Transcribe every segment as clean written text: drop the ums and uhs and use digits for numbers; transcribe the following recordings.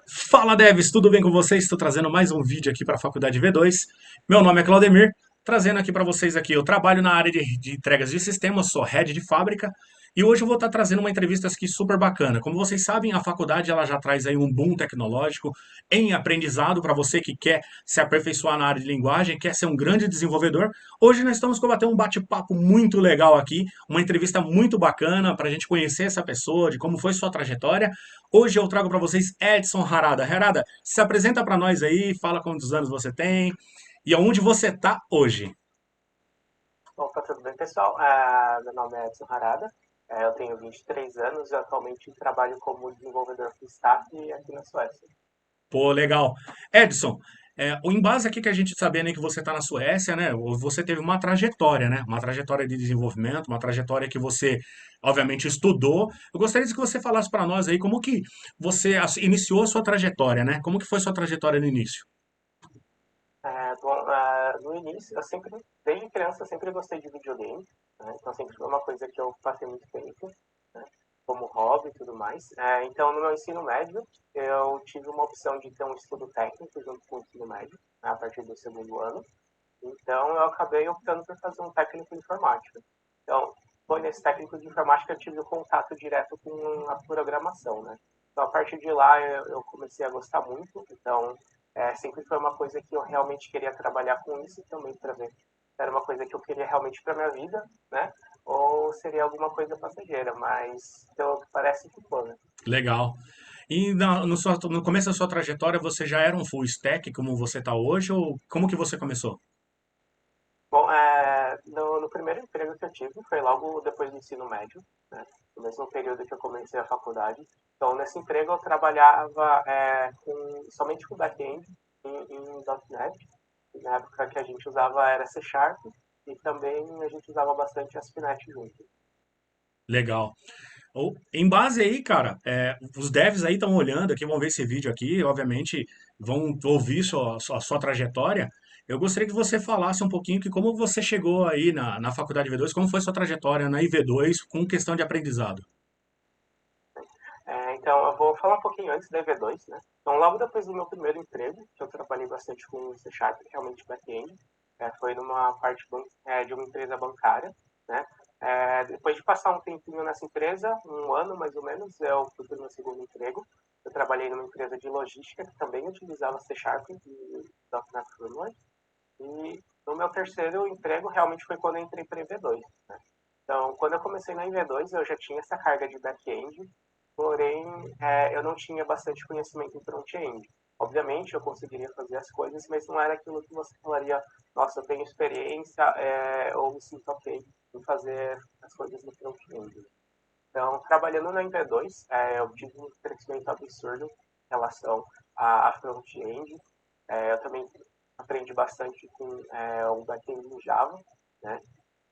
Fala devs, tudo bem com vocês? Estou trazendo mais um vídeo aqui para a Faculdade V2. Meu nome é Claudemir, trazendo aqui para vocês aqui. Eu trabalho na área de entregas de sistemas, sou head de fábrica e hoje eu vou estar trazendo uma entrevista aqui super bacana. Como vocês sabem, a faculdade ela já traz aí um boom tecnológico em aprendizado para você que quer se aperfeiçoar na área de linguagem, quer ser um grande desenvolvedor. Hoje nós estamos combatendo um bate-papo muito legal aqui, uma entrevista muito bacana para a gente conhecer essa pessoa, de como foi sua trajetória. Hoje eu trago para vocês Edson Harada. Harada, se apresenta para nós aí, fala quantos anos você tem e aonde você está hoje. Opa, tudo bem, pessoal? Meu nome é Edson Harada, eu tenho 23 anos e atualmente trabalho como desenvolvedor full stack aqui na Suécia. Pô, legal. Edson, o embase aqui que a gente sabendo aí que você está na Suécia, né? Você teve uma trajetória, né? Uma trajetória de desenvolvimento, uma trajetória que você, obviamente, estudou. Eu gostaria de que você falasse para nós aí como que você iniciou a sua trajetória, né? Como que foi sua trajetória no início? No início, desde criança, eu sempre gostei de videogame, né? Então sempre foi uma coisa que eu passei muito tempo, né? Como hobby e tudo mais. Então, no meu ensino médio, eu tive uma opção de ter um estudo técnico junto com o ensino médio, né, a partir do segundo ano. Então, eu acabei optando por fazer um técnico em informática. Então, foi nesse técnico de informática que eu tive o contato direto com a programação, né? Então, a partir de lá, eu comecei a gostar muito. Então, sempre foi uma coisa que eu realmente queria trabalhar com isso também para ver se era uma coisa que eu queria realmente para minha vida, né? Ou seria alguma coisa passageira, mas pelo que parece que foi, né? Legal. E no começo da sua trajetória, você já era um full stack como você está hoje, ou como que você começou? Bom, no primeiro emprego que eu tive foi logo depois do ensino médio, né? No mesmo período que eu comecei a faculdade. Então, nesse emprego eu trabalhava somente com back-end em .NET. E na época que a gente usava era C Sharp e também a gente usava bastante ASP.NET junto. Legal. Em base aí, cara, os devs aí estão olhando aqui, vão ver esse vídeo aqui, obviamente vão ouvir sua trajetória. Eu gostaria que você falasse um pouquinho que como você chegou aí na faculdade V2, como foi sua trajetória na IV2 com questão de aprendizado. Então, eu vou falar um pouquinho antes da EV2, né? Então, logo depois do meu primeiro emprego, que eu trabalhei bastante com C Sharp, realmente back-end, foi numa parte de uma empresa bancária, né? Depois de passar um tempinho nessa empresa, um ano mais ou menos, eu fui para o meu segundo emprego. Eu trabalhei numa empresa de logística que também utilizava C Sharp e .NET Framework. E no meu terceiro emprego, realmente foi quando eu entrei para a EV2, né? Então, quando eu comecei na EV2, eu já tinha essa carga de back-end, porém eu não tinha bastante conhecimento em front-end. Obviamente eu conseguiria fazer as coisas, mas não era aquilo que você falaria, nossa, eu tenho experiência ou me sinto ok em fazer as coisas no front-end. Então, trabalhando na MV2, eu tive um crescimento absurdo em relação a front-end. Eu também aprendi bastante com o back-end em Java, né?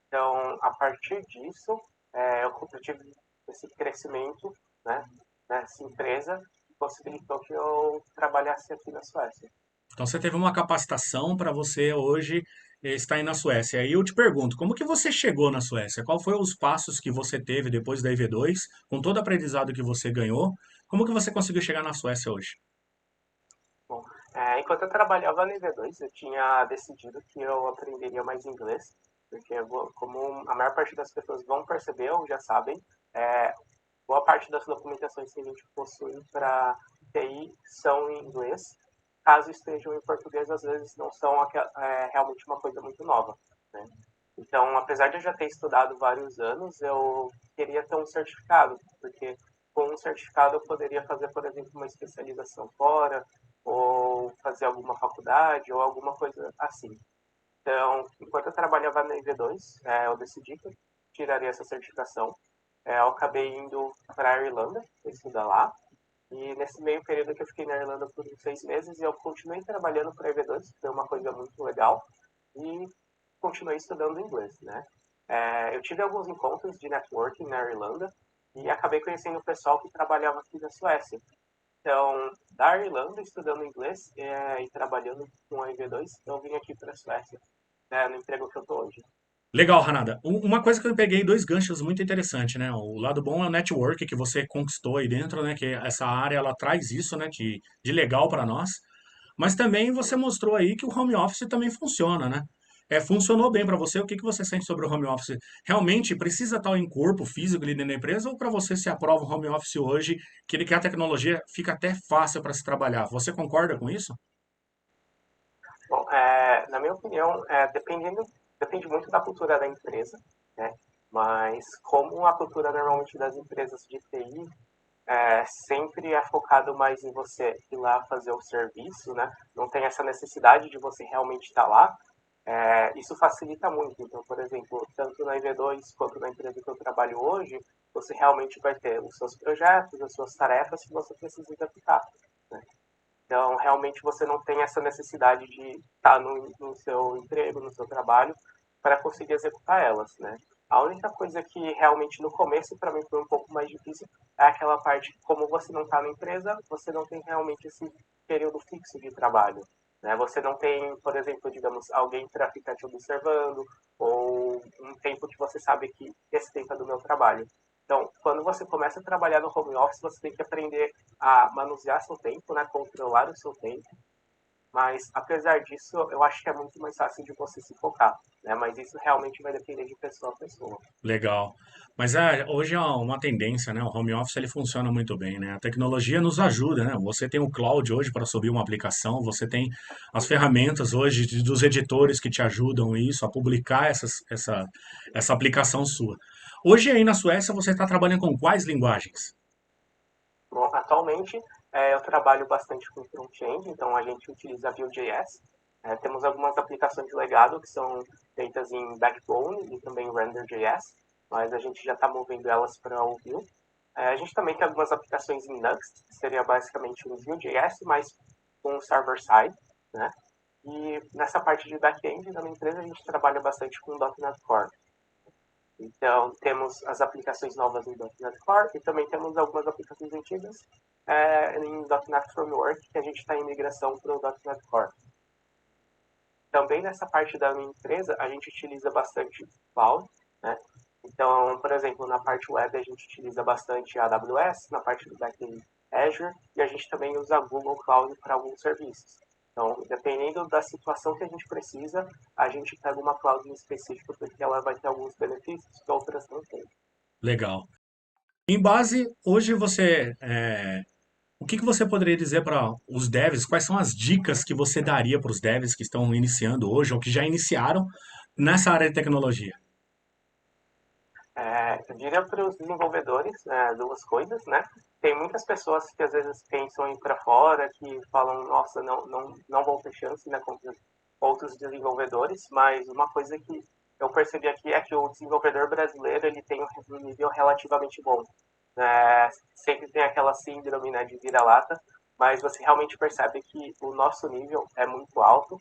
Então, a partir disso, eu tive esse crescimento, né, nessa empresa, que possibilitou que eu trabalhasse aqui na Suécia. Então você teve uma capacitação para você hoje estar aí na Suécia. Aí eu te pergunto, como que você chegou na Suécia? Qual foram os passos que você teve depois da IV2, com todo o aprendizado que você ganhou? Como que você conseguiu chegar na Suécia hoje? Bom, enquanto eu trabalhava na EV2, eu tinha decidido que eu aprenderia mais inglês, porque como a maior parte das pessoas vão perceber ou já sabem, é, boa parte das documentações que a gente possui para TI são em inglês. Caso estejam em português, às vezes não são realmente uma coisa muito nova, né? Então, apesar de eu já ter estudado vários anos, eu queria ter um certificado, porque com um certificado eu poderia fazer, por exemplo, uma especialização fora, ou fazer alguma faculdade, ou alguma coisa assim. Então, enquanto eu trabalhava na IV2, eu decidi que eu tiraria essa certificação. Eu acabei indo para a Irlanda, estudar lá. E nesse meio período que eu fiquei na Irlanda por 6 meses, eu continuei trabalhando para a EV2, que foi uma coisa muito legal. E continuei estudando inglês, né? Eu tive alguns encontros de networking na Irlanda e acabei conhecendo o pessoal que trabalhava aqui na Suécia. Então, da Irlanda, estudando inglês e trabalhando com a EV2, eu vim aqui para a Suécia, no emprego que eu estou hoje. Legal, Hanada. Uma coisa que eu peguei dois ganchos muito interessantes, né? O lado bom é o network que você conquistou aí dentro, né? Que essa área ela traz isso, né? De legal para nós. Mas também você mostrou aí que o home office também funciona, né? Funcionou bem para você? O que que você sente sobre o home office? Realmente precisa estar em corpo físico ali dentro da empresa ou para você se aprova o home office hoje, que a tecnologia fica até fácil para se trabalhar? Você concorda com isso? Bom, na minha opinião, depende muito da cultura da empresa, né? Mas como a cultura normalmente das empresas de TI sempre é focado mais em você ir lá fazer o serviço, né? Não tem essa necessidade de você realmente estar lá. Isso facilita muito. Então, por exemplo, tanto na IV2 quanto na empresa que eu trabalho hoje, você realmente vai ter os seus projetos, as suas tarefas que você precisa executar, né? Então, realmente você não tem essa necessidade de estar no seu emprego, no seu trabalho, para conseguir executar elas, né? A única coisa que realmente no começo para mim foi um pouco mais difícil é aquela parte, como você não está na empresa, você não tem realmente esse período fixo de trabalho, né? Você não tem, por exemplo, digamos, alguém para ficar te observando, ou um tempo que você sabe que esse tempo é do meu trabalho. Então, quando você começa a trabalhar no home office, você tem que aprender a manusear seu tempo, né, controlar o seu tempo, mas apesar disso, eu acho que é muito mais fácil de você se focar, né? Mas isso realmente vai depender de pessoa a pessoa. Legal. Mas hoje é uma tendência, né? O home office ele funciona muito bem, né? A tecnologia nos ajuda, né? Você tem o cloud hoje para subir uma aplicação, você tem as ferramentas hoje dos editores que te ajudam isso, a publicar essa aplicação sua. Hoje aí na Suécia você está trabalhando com quais linguagens? Bom, atualmente eu trabalho bastante com front-end, então a gente utiliza Vue.js. Temos algumas aplicações de legado que são feitas em Backbone e também Render.js, mas a gente já está movendo elas para o Vue. A gente também tem algumas aplicações em Nuxt, que seria basicamente um Vue.js, mas com server-side, né? E nessa parte de back-end da minha empresa a gente trabalha bastante com .NET Core. Então temos as aplicações novas em .NET Core e também temos algumas aplicações antigas em .NET Framework que a gente está em migração para o .NET Core. Também nessa parte da minha empresa a gente utiliza bastante cloud, né? Então, por exemplo, na parte web a gente utiliza bastante a AWS, na parte do backend Azure, e a gente também usa a Google Cloud para alguns serviços. Então, dependendo da situação que a gente precisa, a gente pega uma cloud em específico, porque ela vai ter alguns benefícios que outras não têm. Legal. Em base, hoje o que que você poderia dizer para os devs? Quais são as dicas que você daria para os devs que estão iniciando hoje ou que já iniciaram nessa área de tecnologia? Eu diria para os desenvolvedores duas coisas, né? Tem muitas pessoas que às vezes pensam em ir para fora, que falam, nossa, não vão ter chance, né, com outros desenvolvedores, mas uma coisa que eu percebi aqui é que o desenvolvedor brasileiro ele tem um nível relativamente bom. Sempre tem aquela síndrome, né, de vira-lata, mas você realmente percebe que o nosso nível é muito alto,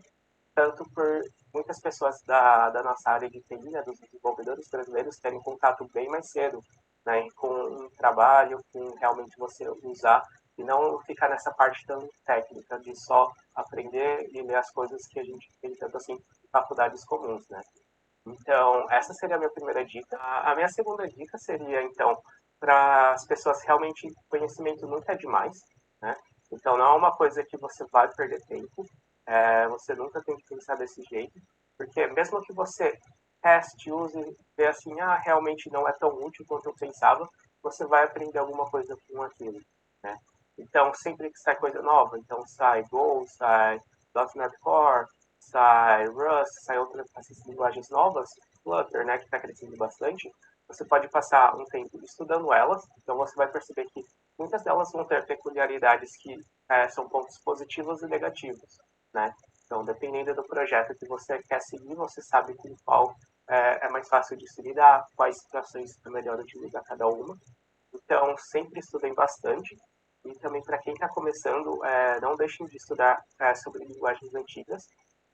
tanto por muitas pessoas da nossa área de TI, né, dos desenvolvedores brasileiros, terem contato bem mais cedo, né, com um trabalho, com realmente você usar, e não ficar nessa parte tão técnica de só aprender e ler as coisas que a gente tem tanto assim em faculdades comuns, né? Então, essa seria a minha primeira dica. A minha segunda dica seria, então, para as pessoas realmente, conhecimento nunca é demais, né? Então, não é uma coisa que você vai perder tempo, você nunca tem que pensar desse jeito, porque mesmo que você teste, use, vê assim, realmente não é tão útil quanto eu pensava, você vai aprender alguma coisa com aquilo, né? Então, sempre que sai coisa nova, então sai Go, sai .NET Core, sai Rust, sai outras essas linguagens novas, Flutter, né, que está crescendo bastante, você pode passar um tempo estudando elas, então você vai perceber que muitas delas vão ter peculiaridades que são pontos positivos e negativos, né? Então, dependendo do projeto que você quer seguir, você sabe com qual é mais fácil de se lidar, quais situações é melhor utilizar cada uma. Então, sempre estudem bastante. E também, para quem está começando, não deixem de estudar sobre linguagens antigas,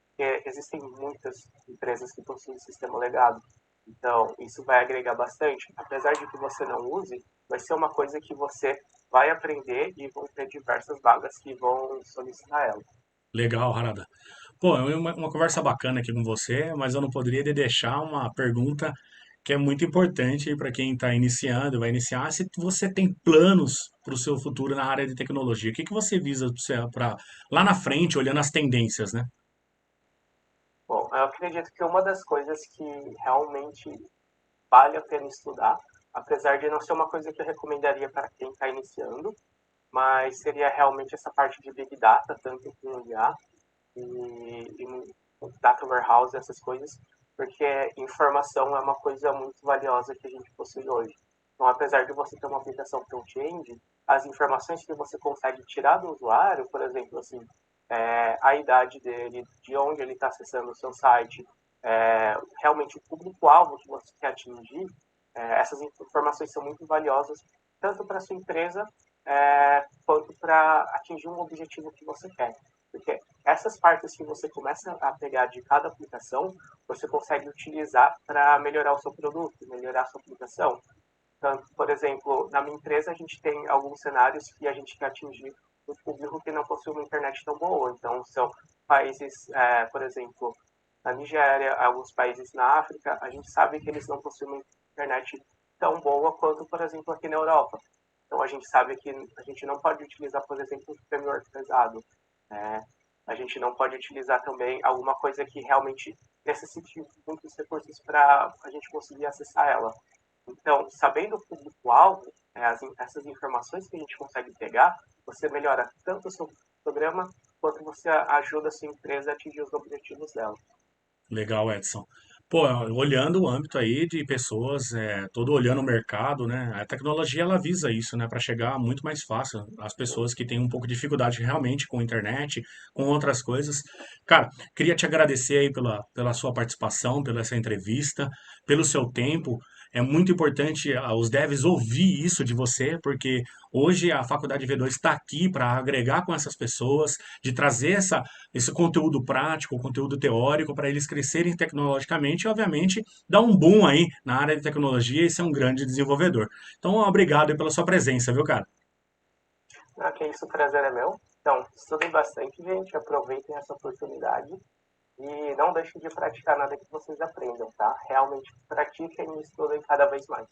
porque existem muitas empresas que possuem sistema legado. Então, isso vai agregar bastante. Apesar de que você não use, vai ser uma coisa que você vai aprender e vão ter diversas vagas que vão solicitar ela. Legal, Harada. Pô, é uma conversa bacana aqui com você, mas eu não poderia deixar uma pergunta que é muito importante para quem está iniciando, vai iniciar, se você tem planos para o seu futuro na área de tecnologia. O que que você visa para lá na frente, olhando as tendências, né? Bom, eu acredito que uma das coisas que realmente vale a pena estudar, apesar de não ser uma coisa que eu recomendaria para quem está iniciando, mas seria realmente essa parte de Big Data, tanto com IA e Data Warehouse, essas coisas, porque informação é uma coisa muito valiosa que a gente possui hoje. Então, apesar de você ter uma aplicação front-end, as informações que você consegue tirar do usuário, por exemplo, assim, a idade dele, de onde ele está acessando o seu site, realmente o público-alvo que você quer atingir, essas informações são muito valiosas, tanto para a sua empresa quanto para atingir um objetivo que você quer. Porque essas partes que você começa a pegar de cada aplicação, você consegue utilizar para melhorar o seu produto, melhorar a sua aplicação. Então, por exemplo, na minha empresa a gente tem alguns cenários que a gente quer atingir um público que não possui uma internet tão boa. Então, são países, por exemplo, na Nigéria, alguns países na África, a gente sabe que eles não possuem uma internet tão boa quanto, por exemplo, aqui na Europa. Então, a gente sabe que a gente não pode utilizar, por exemplo, um framework pesado. É, a gente não pode utilizar também alguma coisa que realmente necessite muitos recursos para a gente conseguir acessar ela. Então, sabendo o público-alvo, essas informações que a gente consegue pegar, você melhora tanto o seu programa, quanto você ajuda a sua empresa a atingir os objetivos dela. Legal, Edson. Pô, olhando o âmbito aí de pessoas, todo olhando o mercado, né? A tecnologia ela visa isso, né? Para chegar muito mais fácil às pessoas que têm um pouco de dificuldade realmente com a internet, com outras coisas. Cara, queria te agradecer aí pela sua participação, pela essa entrevista, pelo seu tempo. É muito importante os devs ouvir isso de você, porque hoje a Faculdade V2 está aqui para agregar com essas pessoas, de trazer esse conteúdo prático, conteúdo teórico, para eles crescerem tecnologicamente e, obviamente, dar um boom aí na área de tecnologia e ser um grande desenvolvedor. Então, obrigado aí pela sua presença, viu, cara? Ah, que isso, o prazer é meu. Então, estudem bastante, gente, aproveitem essa oportunidade e não deixem de praticar nada que vocês aprendam, tá? Realmente pratiquem e estudem cada vez mais.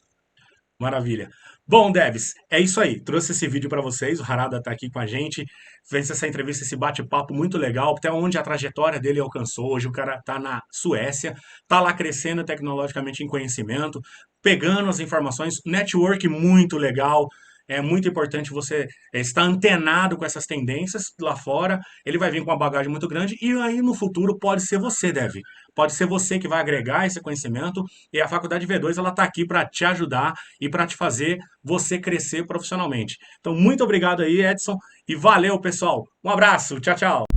Maravilha. Bom, Devs, é isso aí. Trouxe esse vídeo para vocês. O Harada está aqui com a gente. Fez essa entrevista, esse bate-papo muito legal, até onde a trajetória dele alcançou. Hoje o cara está na Suécia, está lá crescendo tecnologicamente em conhecimento, pegando as informações, network muito legal. É muito importante você estar antenado com essas tendências lá fora. Ele vai vir com uma bagagem muito grande e aí no futuro pode ser você, Dev. Pode ser você que vai agregar esse conhecimento e a Faculdade V2 ela está aqui para te ajudar e para te fazer você crescer profissionalmente. Então, muito obrigado aí, Edson, e valeu, pessoal. Um abraço, tchau, tchau.